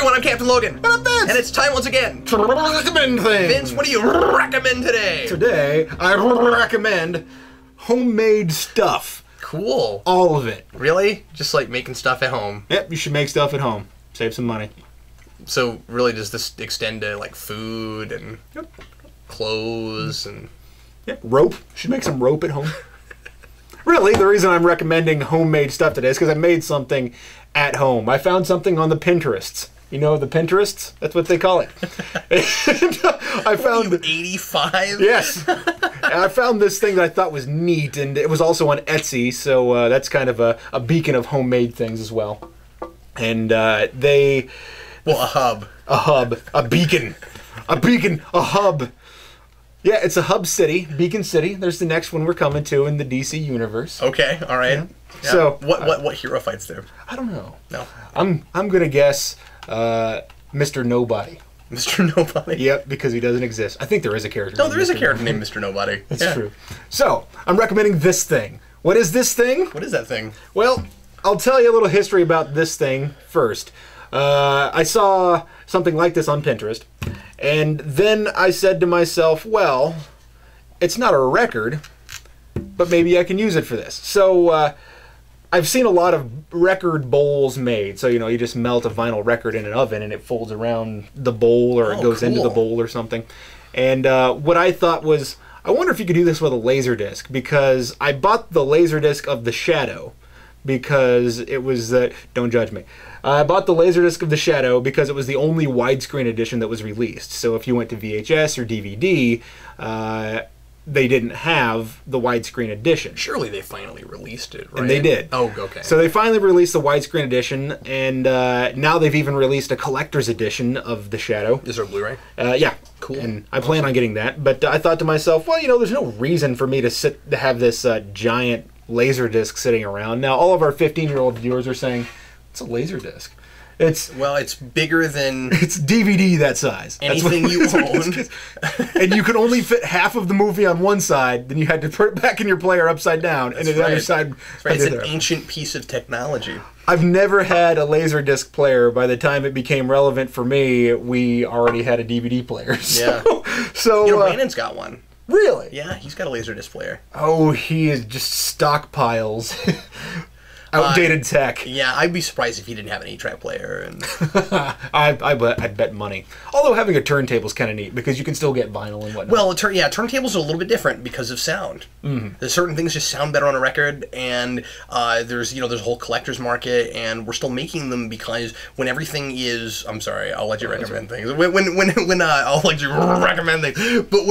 everyone, I'm Captain Logan. And I'm Vince. And it's time once again to recommend things. Vince, what do you recommend today? Today, I recommend homemade stuff. Cool. All of it. Really? Just like making stuff at home? Yep, you should make stuff at home. Save some money. So really does this extend to like food and clothes and... Yep, rope. Should make some rope at home. Really, the reason I'm recommending homemade stuff today is because I made something at home. I found something on the Pinterests. You know the Pinterests? That's what they call it. I found... What are you, 85? Yes. I found this thing that I thought was neat, and it was also on Etsy, so that's kind of a beacon of homemade things as well. And they... Well, a hub. A hub. A beacon. A beacon. A hub. Yeah, it's a hub city, Beacon City. There's the next one we're coming to in the DC universe. Okay, all right. Yeah. Yeah. So what hero fights there? I don't know. No. I'm gonna guess Mr. Nobody. Mr. Nobody? Yep, because he doesn't exist. I think there is a character. No, there is a character named Mr. Nobody. That's true. So I'm recommending this thing. What is this thing? What is that thing? Well, I'll tell you a little history about this thing first. I saw something like this on Pinterest, and then I said to myself, well, it's not a record, but maybe I can use it for this. So I've seen a lot of record bowls made. So, you know, you just melt a vinyl record in an oven and it folds around the bowl, or it goes into the bowl or something. And what I thought was, I wonder if you could do this with a Laserdisc, because I bought the Laserdisc of The Shadow because it was, don't judge me. I bought the Laserdisc of The Shadow because it was the only widescreen edition that was released. So if you went to VHS or DVD, they didn't have the widescreen edition. Surely they finally released it, right? And they did. Oh, okay. So they finally released the widescreen edition, and now they've even released a collector's edition of The Shadow. Is there a Blu-ray? Yeah. Cool. And I plan on getting that, but I thought to myself, well, you know, there's no reason for me to have this giant Laserdisc sitting around. Now, all of our 15-year-old viewers are saying, it's a Laserdisc. Well, it's bigger than... It's DVD that size. Anything you own. And you could only fit half of the movie on one side, then you had to put it back in your player upside down, and the other side... That's right. It's an ancient piece of technology. I've never had a Laserdisc player. By the time it became relevant for me, we already had a DVD player. So you know, Brandon's got one. Really? Yeah, he's got a Laserdisc player. Oh, he is just stockpiles. Outdated tech. Yeah, I'd be surprised if he didn't have an 8-track player. And I'd bet money. Although having a turntable is kind of neat because you can still get vinyl and whatnot. Well, turntables are a little bit different because of sound. Mm-hmm. There's certain things just sound better on a record, and there's a whole collector's market, and we're still making them because when everything is, I'm sorry, I'll let you recommend things. When I'll let you recommend things. But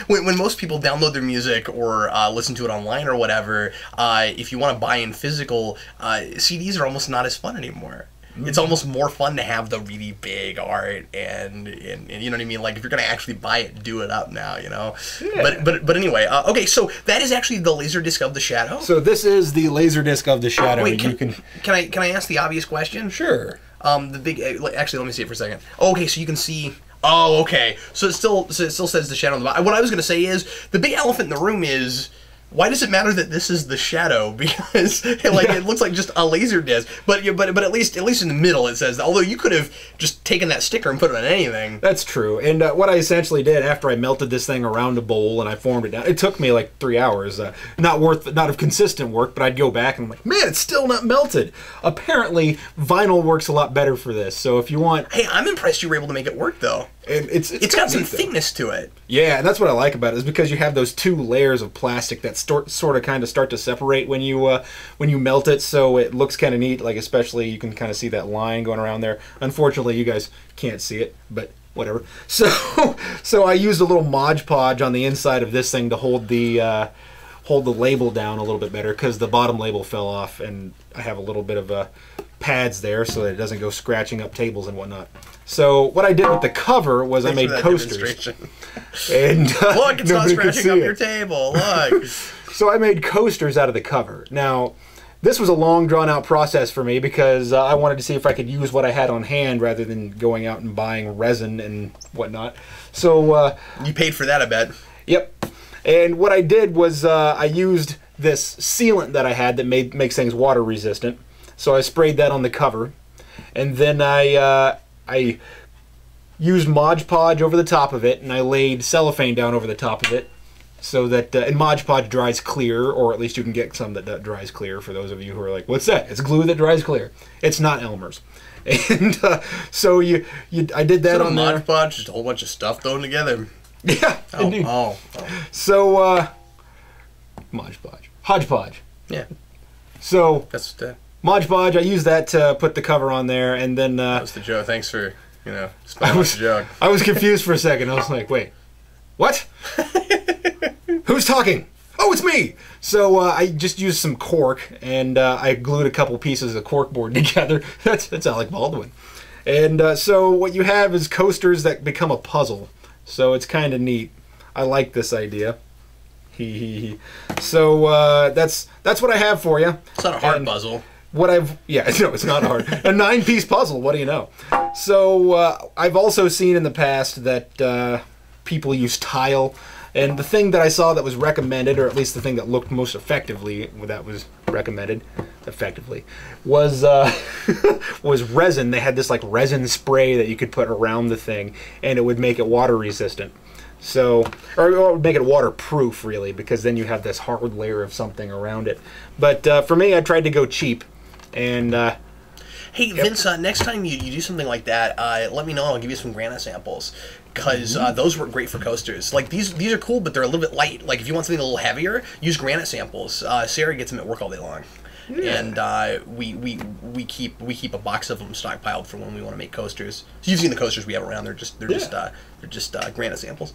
when most people download their music or listen to it online or whatever, if you want to buy in physical, CDs are almost not as fun anymore. Mm-hmm. It's almost more fun to have the really big art and you know what I mean? Like, if you're going to actually buy it, do it up now, you know? Yeah. But anyway, okay, so that is actually the Laserdisc of The Shadow? So this is the Laserdisc of The Shadow. Wait, can I ask the obvious question? Sure. The big, actually, let me see it for a second. Okay, so you can see... Oh, okay. So it still says The Shadow on the bottom. What I was going to say is, the big elephant in the room is... Why does it matter that this is The Shadow? Because it looks like just a Laserdisc, but at least in the middle it says. Although you could have just taken that sticker and put it on anything. That's true. And what I essentially did after I melted this thing around a bowl and I formed it down, it took me like 3 hours. Not of consistent work, but I'd go back and I'm like, man, it's still not melted. Apparently, vinyl works a lot better for this. So if you want, hey, I'm impressed you were able to make it work though. And it's got some thickness to it. Yeah, and that's what I like about it, is because you have those two layers of plastic that sort of kind of start to separate when you melt it, so it looks kind of neat. Like, especially you can kind of see that line going around there. Unfortunately, you guys can't see it, but whatever. So I used a little Mod Podge on the inside of this thing to hold the label down a little bit better, because the bottom label fell off, and I have a little bit of pads there so that it doesn't go scratching up tables and whatnot. So what I did with the cover was I made coasters. And look, it's not scratching up your table. Look. So I made coasters out of the cover. Now, this was a long, drawn-out process for me because I wanted to see if I could use what I had on hand rather than going out and buying resin and whatnot. So you paid for that, I bet. Yep. And what I did was I used this sealant that I had that makes things water resistant. So I sprayed that on the cover, and then I used Mod Podge over the top of it, and I laid cellophane down over the top of it, so that and Mod Podge dries clear, or at least you can get some that dries clear. For those of you who are like, "What's that?" It's glue that dries clear. It's not Elmer's, and so I did that on there. Mod Podge, just a whole bunch of stuff thrown together. Yeah. Oh. So Mod Podge, hodgepodge. Yeah. So That's that. Mod Podge, I used that to put the cover on there, and then That was the joke. Thanks for spelling out the joke. I was confused for a second. I was like, wait, what? Who's talking? Oh, it's me! So I just used some cork, and I glued a couple pieces of corkboard together. That's Alec Baldwin. And so what you have is coasters that become a puzzle. So it's kind of neat. I like this idea. So that's what I have for you. It's not a hard puzzle. It's not hard. A 9-piece puzzle. What do you know? So I've also seen in the past that people use tile, and the thing that I saw that was recommended, or at least the thing that looked most effectively that was recommended effectively, was was resin. They had this like resin spray that you could put around the thing, and it would make it water resistant. So, or it would make it waterproof, really, because then you have this hard layer of something around it. But for me, I tried to go cheap, and hey, Vince, next time you do something like that, let me know. I'll give you some granite samples, because those work great for coasters. Like these are cool, but they're a little bit light. Like if you want something a little heavier, use granite samples. Sarah gets them at work all day long. Yeah. And we keep a box of them stockpiled for when we want to make coasters. So you've seen the coasters we have around. They're just granite samples.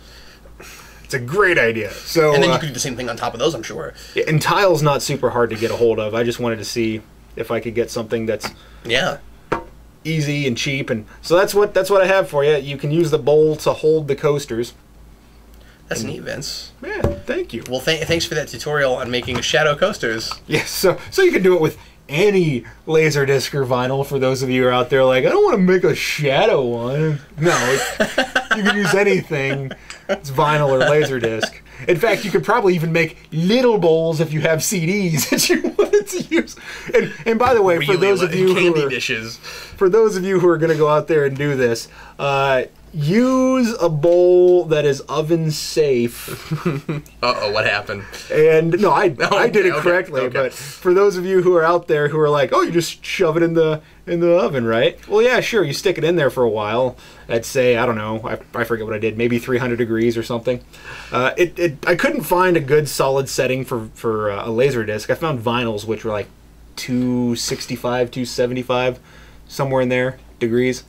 It's a great idea. So and then you could do the same thing on top of those, I'm sure. Yeah, and tile's not super hard to get a hold of. I just wanted to see if I could get something that's easy and cheap, and so that's what I have for you. You can use the bowl to hold the coasters. That's neat, Vince. Yeah, thank you. Well, thanks for that tutorial on making shadow coasters. Yes, so you can do it with any Laserdisc or vinyl. For those of you who are out there like, I don't want to make a shadow one. No, you can use anything. It's vinyl or Laserdisc. In fact, you could probably even make little bowls if you have CDs that you wanted to use. And by the way, really, for those of you candy dishes. For those of you who are going to go out there and do this, use a bowl that is oven safe. Uh-oh, what happened? And no, I did it correctly. Okay. But for those of you who are out there who are like, oh, you just shove it in the oven, right? Well, yeah, sure. You stick it in there for a while. I'd say, I don't know, I forget what I did, maybe 300 degrees or something. I couldn't find a good solid setting for a Laserdisc. I found vinyls which were like 265, 275, somewhere in there degrees.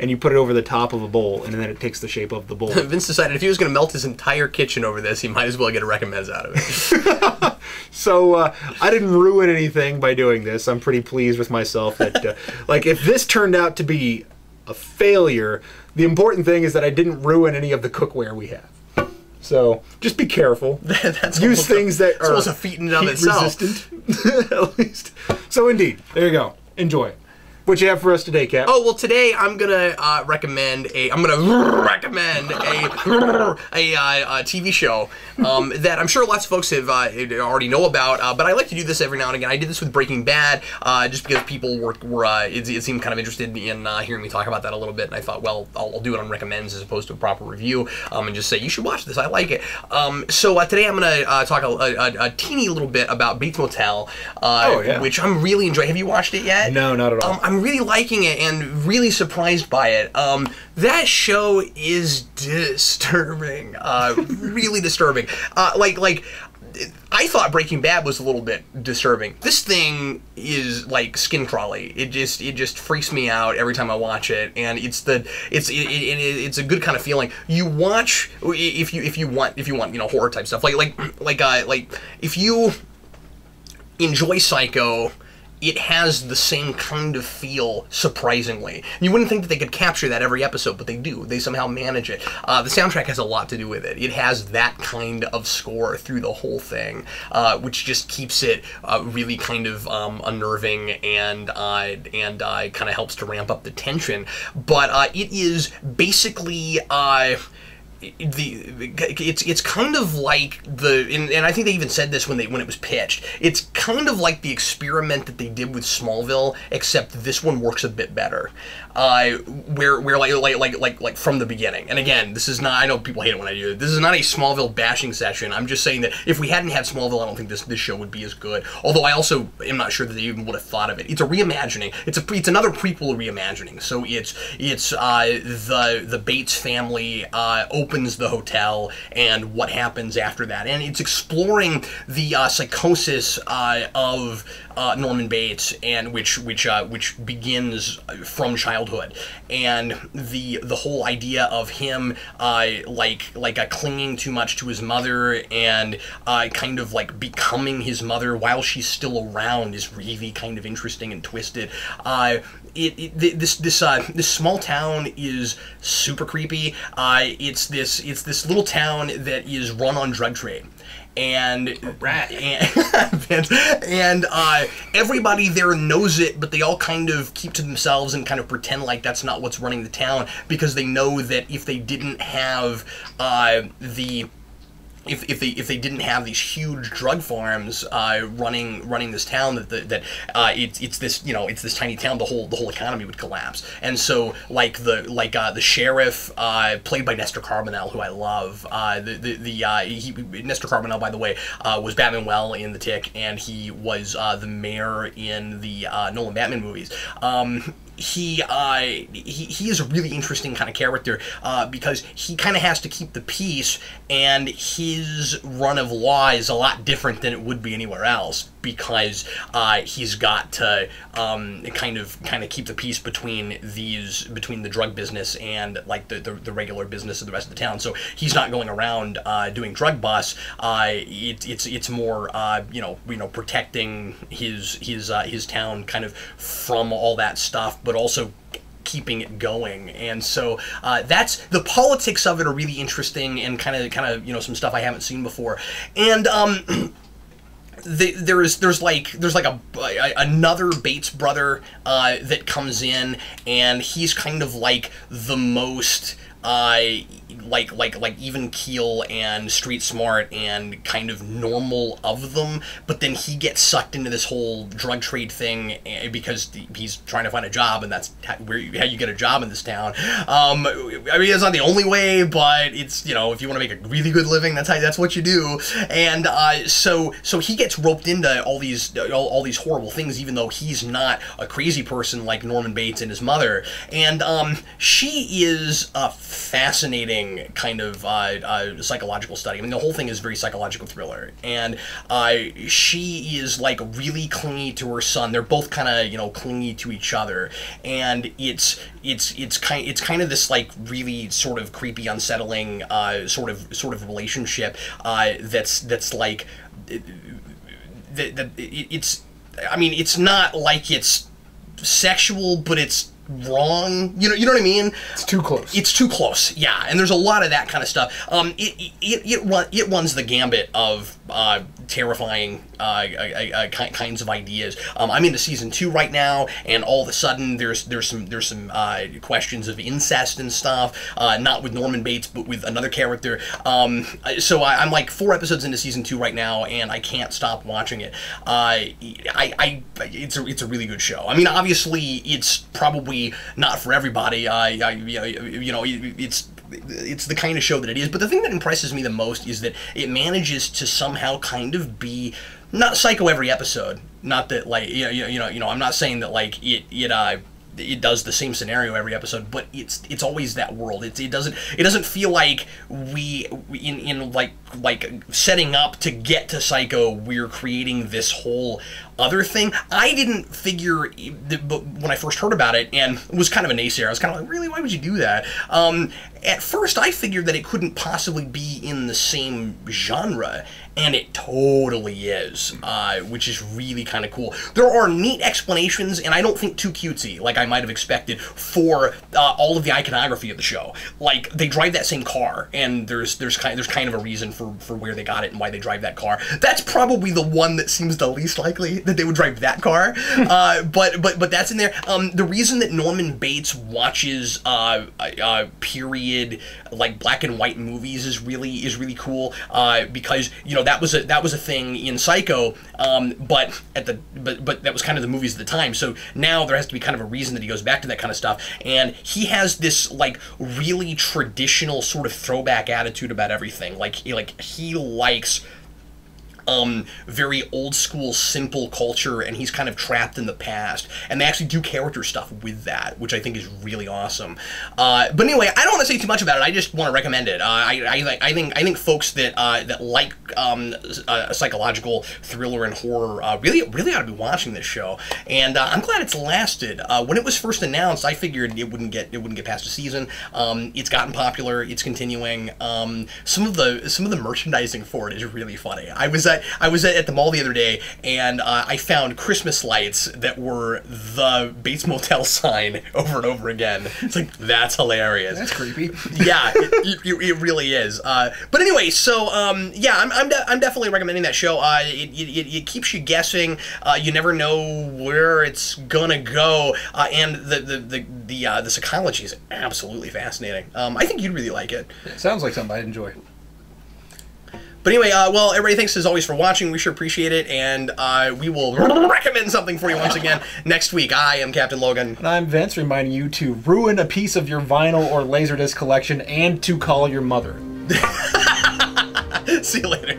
And you put it over the top of a bowl, and then it takes the shape of the bowl. Vince decided if he was going to melt his entire kitchen over this, he might as well get a recommends out of it. So I didn't ruin anything by doing this. I'm pretty pleased with myself. That like if this turned out to be a failure, the important thing is that I didn't ruin any of the cookware we have. So just be careful. Use things that are almost a feat in and of itself. Resistant, at least. So indeed, there you go. Enjoy. What you have for us today, Cap? Oh, well, today I'm gonna recommend a TV show that I'm sure lots of folks have already know about, but I like to do this every now and again. I did this with Breaking Bad just because people were it seemed kind of interested in hearing me talk about that a little bit, and I thought, well, I'll do it on recommends as opposed to a proper review, and just say you should watch this. I like it. So today I'm gonna talk a teeny little bit about Bates Motel, which I'm really enjoying. Have you watched it yet? No, not at all. I'm really liking it and really surprised by it. That show is disturbing, really disturbing. Like I thought Breaking Bad was a little bit disturbing. This thing is like skin crawly. It just freaks me out every time I watch it, and it's a good kind of feeling. You watch if you want horror type stuff like if you enjoy Psycho. It has the same kind of feel, surprisingly. You wouldn't think that they could capture that every episode, but they do. They somehow manage it. The soundtrack has a lot to do with it. It has that kind of score through the whole thing, which just keeps it really kind of unnerving and kind of helps to ramp up the tension. But it is basically it's kind of like and I think they even said this when it was pitched. It's kind of like the experiment that they did with Smallville, except this one works a bit better. Where like from the beginning. And again, this is not. I know people hate it when I do it. This is not a Smallville bashing session. I'm just saying that if we hadn't had Smallville, I don't think this show would be as good. Although I also am not sure that they even would have thought of it. It's a reimagining. It's another prequel reimagining. So it's the Bates family opens the hotel and what happens after that, and it's exploring the psychosis of Norman Bates, and which begins from childhood, and the whole idea of him clinging too much to his mother and kind of like becoming his mother while she's still around is really kind of interesting and twisted. This small town is super creepy. It's this little town that is run on drug trade. And everybody there knows it, but they all kind of keep to themselves and kind of pretend like that's not what's running the town, because they know that if they didn't have if they didn't have these huge drug farms running this town, it's this tiny town, the whole economy would collapse. And so the sheriff, played by Nestor Carbonell, who I love, Nestor Carbonell, by the way, was Batman Well in The Tick, and he was the mayor in the Nolan Batman movies. He is a really interesting kind of character because he kind of has to keep the peace, and his run of law is a lot different than it would be anywhere else, because he's got to kind of keep the peace between the drug business and like the regular business of the rest of the town. So he's not going around doing drug busts. It's more protecting his town kind of from all that stuff, but also keeping it going. And so that's the politics of it are really interesting, and kind of some stuff I haven't seen before. And there's another Bates brother that comes in, and he's kind of like the most even keel and street smart and kind of normal of them, but then he gets sucked into this whole drug trade thing because he's trying to find a job, and that's how you get a job in this town. I mean, it's not the only way, but it's, if you want to make a really good living, that's what you do. And so he gets roped into all these horrible things, even though he's not a crazy person like Norman Bates and his mother. And she is a fascinating kind of psychological study. I mean, the whole thing is very psychological thriller, and she is like really clingy to her son. They're both kind of clingy to each other, and it's kind of this like really sort of creepy, unsettling sort of relationship that's like it's. I mean, it's not like it's sexual, but it's wrong. You know what I mean? It's too close. It's too close. Yeah, and there's a lot of that kind of stuff. It runs the gambit of terrifying kinds of ideas. I'm into season 2 right now, and all of a sudden there's some questions of incest and stuff. Not with Norman Bates, but with another character. So I'm like 4 episodes into season 2 right now, and I can't stop watching it. It's a really good show. I mean, obviously it's probably not for everybody. It's the kind of show that it is. But the thing that impresses me the most is that it manages to somehow kind of be not psycho every episode. Not that like I'm not saying that like it does the same scenario every episode, but it's always that world. It doesn't feel like we in like setting up to get to Psycho, we're creating this whole other thing. I didn't figure, but when I first heard about it and was kind of a naysayer, I was kind of like, really, why would you do that? At first, I figured that it couldn't possibly be in the same genre, and it totally is, which is really kind of cool. There are neat explanations, and I don't think too cutesy, like I might have expected, for all of the iconography of the show. Like, they drive that same car, and there's kind of a reason for where they got it and why they drive that car. That's probably the one that seems the least likely that they would drive that car. But that's in there. The reason that Norman Bates watches period like black and white movies is really cool, because you know that was a thing in Psycho, but that was kind of the movies at the time. So now there has to be kind of a reason that he goes back to that kind of stuff, and he has this like really traditional sort of throwback attitude about everything. Like he likes very old school, simple culture, and he's kind of trapped in the past. And they actually do character stuff with that, which I think is really awesome. But anyway, I don't want to say too much about it. I just want to recommend it. I think folks that like a psychological thriller and horror really ought to be watching this show. And I'm glad it's lasted. When it was first announced, I figured it wouldn't get past a season. It's gotten popular. It's continuing. Some of the merchandising for it is really funny. I was at the mall the other day, and I found Christmas lights that were the Bates Motel sign over and over again. It's like, that's hilarious. That's creepy. Yeah, it really is. But anyway, so yeah, I'm definitely recommending that show. It keeps you guessing. You never know where it's gonna go, and the psychology is absolutely fascinating. I think you'd really like it. It sounds like something I'd enjoy. But anyway, well, everybody, thanks as always for watching. We sure appreciate it, and we will recommend something for you once again next week. I am Captain Logan. And I'm Vince, reminding you to ruin a piece of your vinyl or laserdisc collection and to call your mother. See you later.